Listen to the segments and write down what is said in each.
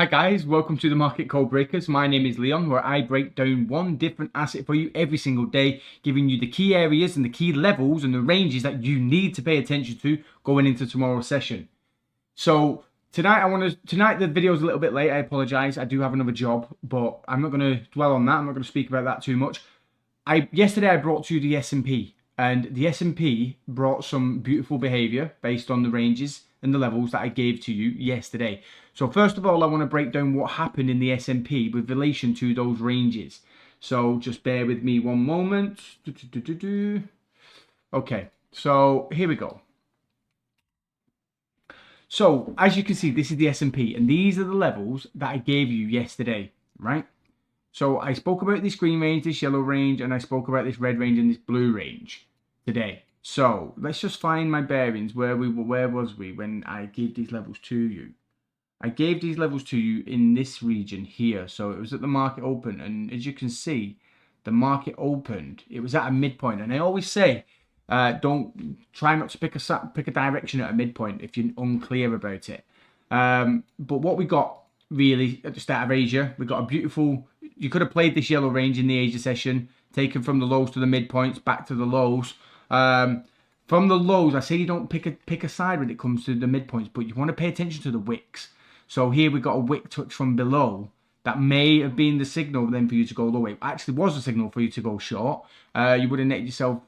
Hi guys, welcome to the Market Code Breakers. My name is Leon, where I break down one different asset for you every single day, giving you the key areas and the key levels and the ranges that you need to pay attention to going into tomorrow's session. So tonight the video is a little bit late. I apologize. I do have another job, but I'm not going to dwell on that. I'm not going to speak about that too much. Yesterday I brought to you the S&P, and the S&P brought some beautiful behavior based on the ranges and the levels that I gave to you yesterday. So first of all, I want to break down what happened in the S&P with relation to those ranges. So just bear with me one moment. Okay, so here we go. So as you can see, this is the S&P, and these are the levels that I gave you yesterday, right? So I spoke about this green range, this yellow range, and I spoke about this red range and this blue range today. So let's just find my bearings. Where was we when I gave these levels to you? I gave these levels to you in this region here. So it was at the market open, and as you can see, the market opened. It was at a midpoint, and I always say, don't try not to pick a direction at a midpoint if you're unclear about it. But what we got really at the start of Asia, we got a beautiful. You could have played this yellow range in the Asia session, taken from the lows to the midpoints, back to the lows. From the lows, I say you don't pick a side when it comes to the midpoints, but you want to pay attention to the wicks. So here we got a wick touch from below. That may have been the signal then for you to go low. It actually was a signal for you to go short. You would have netted yourself,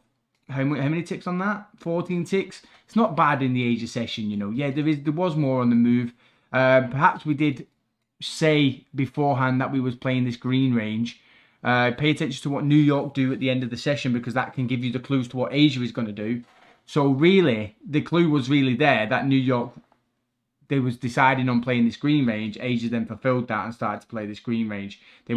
how many ticks on that? 14 ticks. It's not bad in the Asia session, you know. Yeah, there was more on the move. Perhaps we did say beforehand that we was playing this green range. Pay attention to what New York do at the end of the session, because that can give you the clues to what Asia is going to do. So really, the clue was really there that New York, they was deciding on playing this green range. Asia then fulfilled that and started to play this green range. They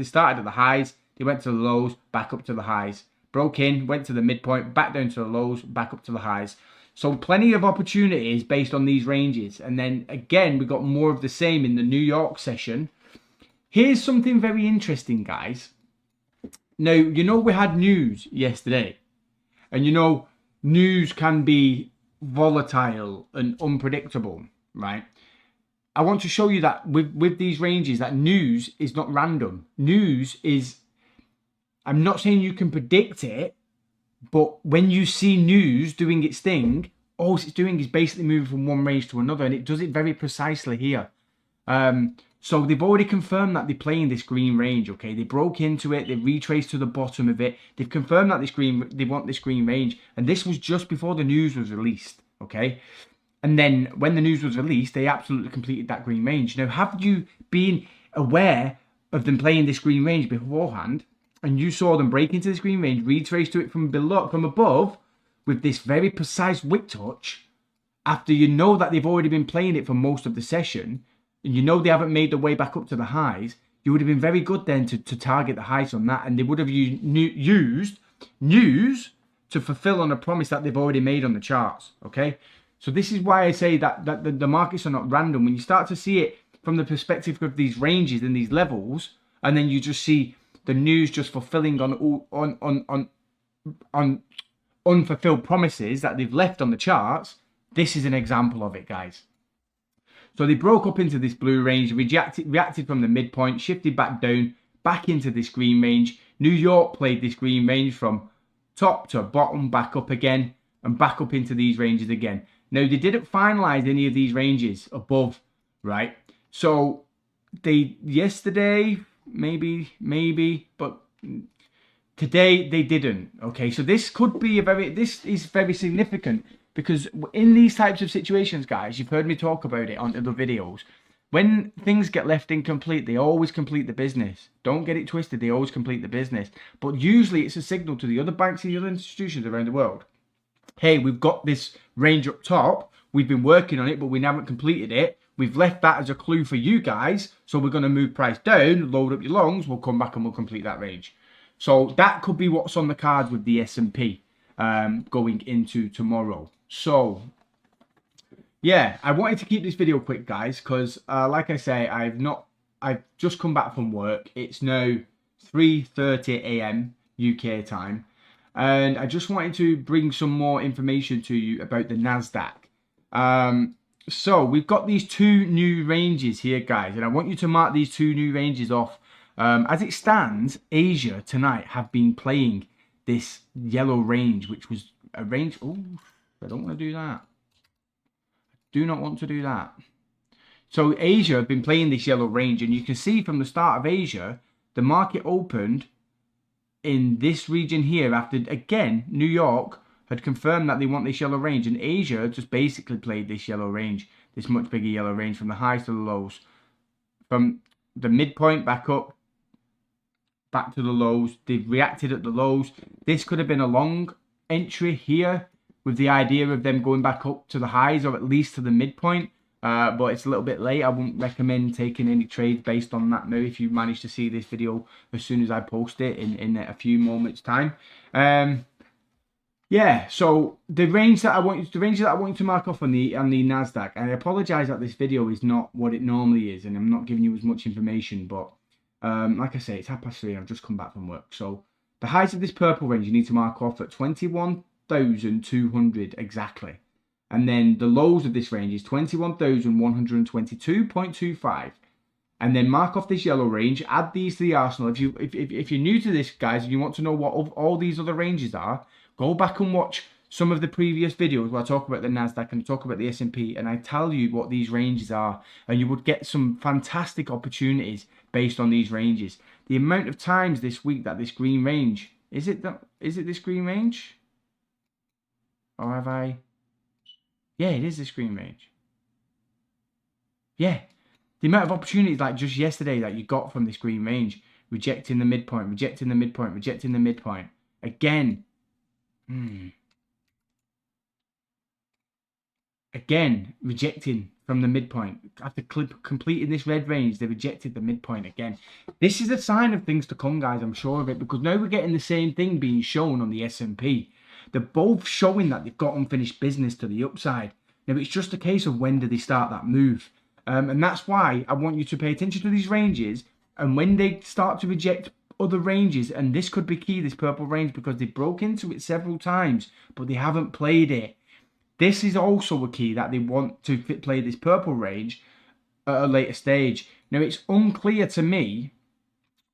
started at the highs, they went to the lows, back up to the highs. Broke in, went to the midpoint, back down to the lows, back up to the highs. So plenty of opportunities based on these ranges. And then again, we got more of the same in the New York session. Here's something very interesting, guys. Now, you know, we had news yesterday. And you know, news can be volatile and unpredictable, right? I want to show you that with these ranges, that news is not random. News is, I'm not saying you can predict it, but when you see news doing its thing, all it's doing is basically moving from one range to another, and it does it very precisely here. So they've already confirmed that they're playing this green range, okay? They broke into it, they retraced to the bottom of it. They've confirmed that they want this green range, and this was just before the news was released, okay? And then when the news was released, they absolutely completed that green range. Now, have you been aware of them playing this green range beforehand, and you saw them break into this green range, retrace to it from above, with this very precise wick touch, after you know that they've already been playing it for most of the session, and you know they haven't made their way back up to the highs, you would have been very good then to target the highs on that, and they would have used news to fulfill on a promise that they've already made on the charts, okay? So this is why I say that the markets are not random. When you start to see it from the perspective of these ranges and these levels, and then you just see the news just fulfilling on unfulfilled promises that they've left on the charts, this is an example of it, guys. So they broke up into this blue range, reacted from the midpoint, shifted back down, back into this green range. New York played this green range from top to bottom, back up again, and back up into these ranges again. Now, they didn't finalize any of these ranges above, right? So yesterday, maybe, but today they didn't, okay? So this is very significant, because in these types of situations, guys, you've heard me talk about it on other videos. When things get left incomplete, they always complete the business. Don't get it twisted, they always complete the business. But usually it's a signal to the other banks and the other institutions around the world. Hey, we've got this range up top. We've been working on it, but we haven't completed it. We've left that as a clue for you guys. So we're going to move price down, load up your longs. We'll come back and we'll complete that range. So that could be what's on the cards with the S&P going into tomorrow. So, yeah, I wanted to keep this video quick, guys, because like I say, I've just come back from work. It's now 3:30 a.m. UK time, and I just wanted to bring some more information to you about the Nasdaq. So we've got these two new ranges here, guys, and I want you to mark these two new ranges off. As it stands, Asia tonight have been playing this yellow range, which was a range. Oh, I don't want to do that. Do not want to do that. So Asia have been playing this yellow range, and you can see from the start of Asia, the market opened in this region here after, again, New York had confirmed that they want this yellow range, and Asia just basically played this yellow range, this much bigger yellow range from the highs to the lows, from the midpoint back up, back to the lows. They've reacted at the lows. This could have been a long entry here with the idea of them going back up to the highs or at least to the midpoint. But it's a little bit late. I wouldn't recommend taking any trades based on that now if you manage to see this video as soon as I post it in a few moments time. Yeah, so the range that I want you to mark off on the Nasdaq, and I apologize that this video is not what it normally is, and I'm not giving you as much information, but like I say, it's 3:30 and I've just come back from work. So the highs of this purple range you need to mark off at 21,200 exactly. And then the lows of this range is 21,122.25. And then mark off this yellow range, add these to the arsenal. If you're new to this, guys, and you want to know what all these other ranges are, go back and watch some of the previous videos where I talk about the Nasdaq and talk about the S&P, and I tell you what these ranges are, and you would get some fantastic opportunities based on these ranges. The amount of times this week that this green range, is it this green range? Or have I? Yeah, it is this green range. Yeah. The amount of opportunities like just yesterday that you got from this green range, rejecting the midpoint, rejecting the midpoint, rejecting the midpoint. Again. Again, rejecting from the midpoint. After completing this red range, they rejected the midpoint again. This is a sign of things to come, guys. I'm sure of it, because now we're getting the same thing being shown on the S&P. They're both showing that they've got unfinished business to the upside. Now, it's just a case of when do they start that move. And that's why I want you to pay attention to these ranges. And when they start to reject other ranges, and this could be key, this purple range, because they broke into it several times, but they haven't played it. This is also a key that they want to play this purple range at a later stage. Now, it's unclear to me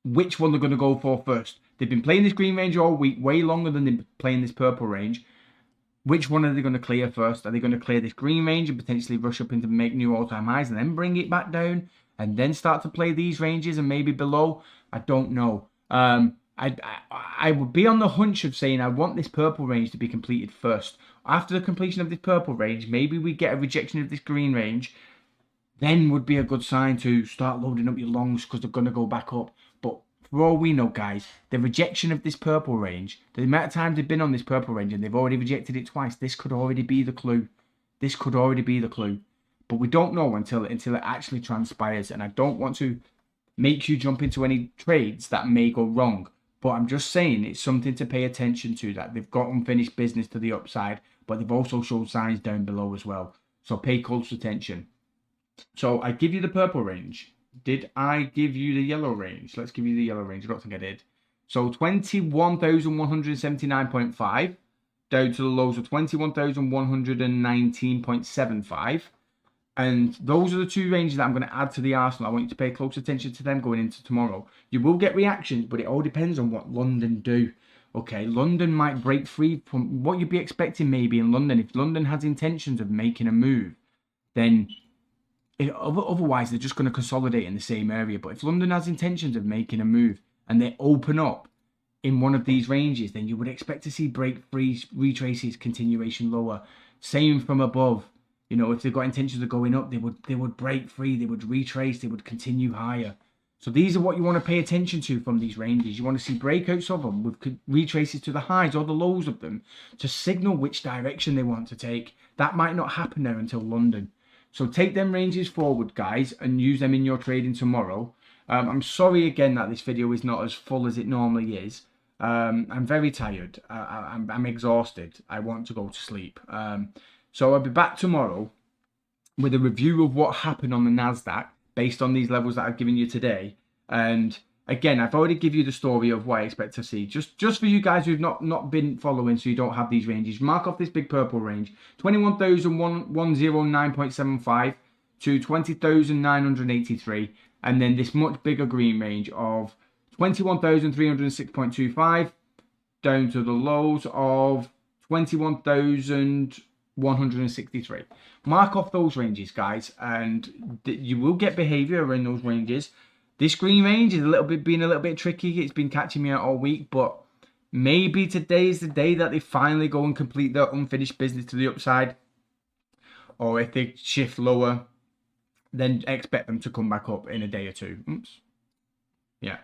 which one they're going to go for first. They've been playing this green range all week, way longer than they've been playing this purple range. Which one are they going to clear first? Are they going to clear this green range and potentially rush up into make new all-time highs and then bring it back down and then start to play these ranges and maybe below? I don't know. I would be on the hunch of saying I want this purple range to be completed first. After the completion of this purple range, maybe we get a rejection of this green range. Then would be a good sign to start loading up your longs because they're going to go back up. But for all we know, guys, the rejection of this purple range, the amount of times they've been on this purple range and they've already rejected it twice, this could already be the clue. This could already be the clue. But we don't know until it actually transpires. And I don't want to make you jump into any trades that may go wrong. But I'm just saying it's something to pay attention to, that they've got unfinished business to the upside, but they've also showed signs down below as well. So pay close attention. So I give you the purple range. Did I give you the yellow range? Let's give you the yellow range. I don't think I did. So 21,179.5 down to the lows of 21,119.75. And those are the two ranges that I'm going to add to the arsenal. I want you to pay close attention to them going into tomorrow. You will get reactions, but it all depends on what London do. Okay, London might break free from what you'd be expecting maybe in London. If London has intentions of making a move, then otherwise they're just going to consolidate in the same area. But if London has intentions of making a move and they open up in one of these ranges, then you would expect to see break free, retraces, continuation lower. Same from above. You know, if they've got intentions of going up, they would break free, they would retrace, they would continue higher. So these are what you want to pay attention to from these ranges. You want to see breakouts of them with retraces to the highs or the lows of them to signal which direction they want to take. That might not happen now until London. So take them ranges forward, guys, and use them in your trading tomorrow. I'm sorry again that this video is not as full as it normally is. I'm very tired. I'm exhausted. I want to go to sleep. So I'll be back tomorrow with a review of what happened on the Nasdaq based on these levels that I've given you today. And Again, I've already given you the story of what I expect to see. Just for you guys who've not been following, so you don't have these ranges. Mark off this big purple range, 21,109.75 to 20,983, and then this much bigger green range of 21,306.25 down to the lows of 21,163. Mark off those ranges, guys, and you will get behavior in those ranges. This green range is being a little bit tricky. It's been catching me out all week, but maybe today is the day that they finally go and complete their unfinished business to the upside. Or if they shift lower, then expect them to come back up in a day or two. Oops. Yeah.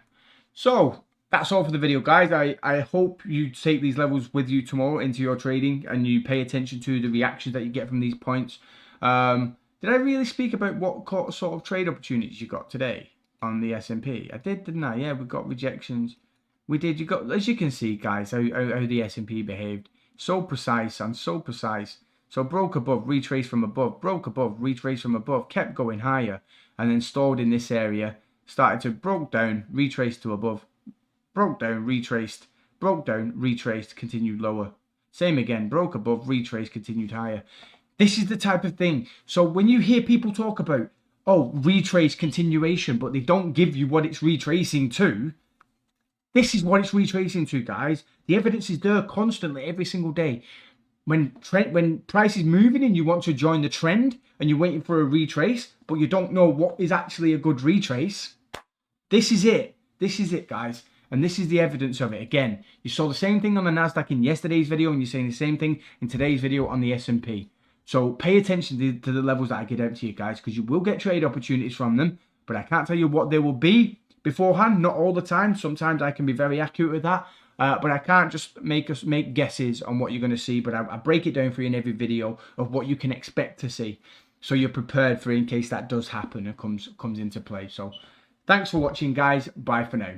So that's all for the video, guys. I hope you take these levels with you tomorrow into your trading and you pay attention to the reactions that you get from these points. Did I really speak about what sort of trade opportunities you got today on the S&P? I did, didn't I? Yeah, we got rejections. We did. You got, as you can see, guys, how the S&P behaved. So precise and so precise. So broke above, retraced from above, broke above, retraced from above, kept going higher, and then stalled in this area. Started to broke down, retraced to above, broke down, retraced, broke down, retraced, continued lower. Same again, broke above, retraced, continued higher. This is the type of thing. So when you hear people talk about, oh, retrace continuation, but they don't give you what it's retracing to, this is what it's retracing to, guys. The evidence is there constantly, every single day. When price is moving and you want to join the trend and you're waiting for a retrace, but you don't know what is actually a good retrace, this is it. This is it, guys. And this is the evidence of it. Again, you saw the same thing on the Nasdaq in yesterday's video, and you're saying the same thing in today's video on the S&P. So pay attention to the levels that I get out to you guys, because you will get trade opportunities from them, but I can't tell you what they will be beforehand. Not all the time. Sometimes I can be very accurate with that, but I can't just make guesses on what you're going to see. But I break it down for you in every video of what you can expect to see, so you're prepared for in case that does happen and comes into play. So thanks for watching, guys. Bye for now.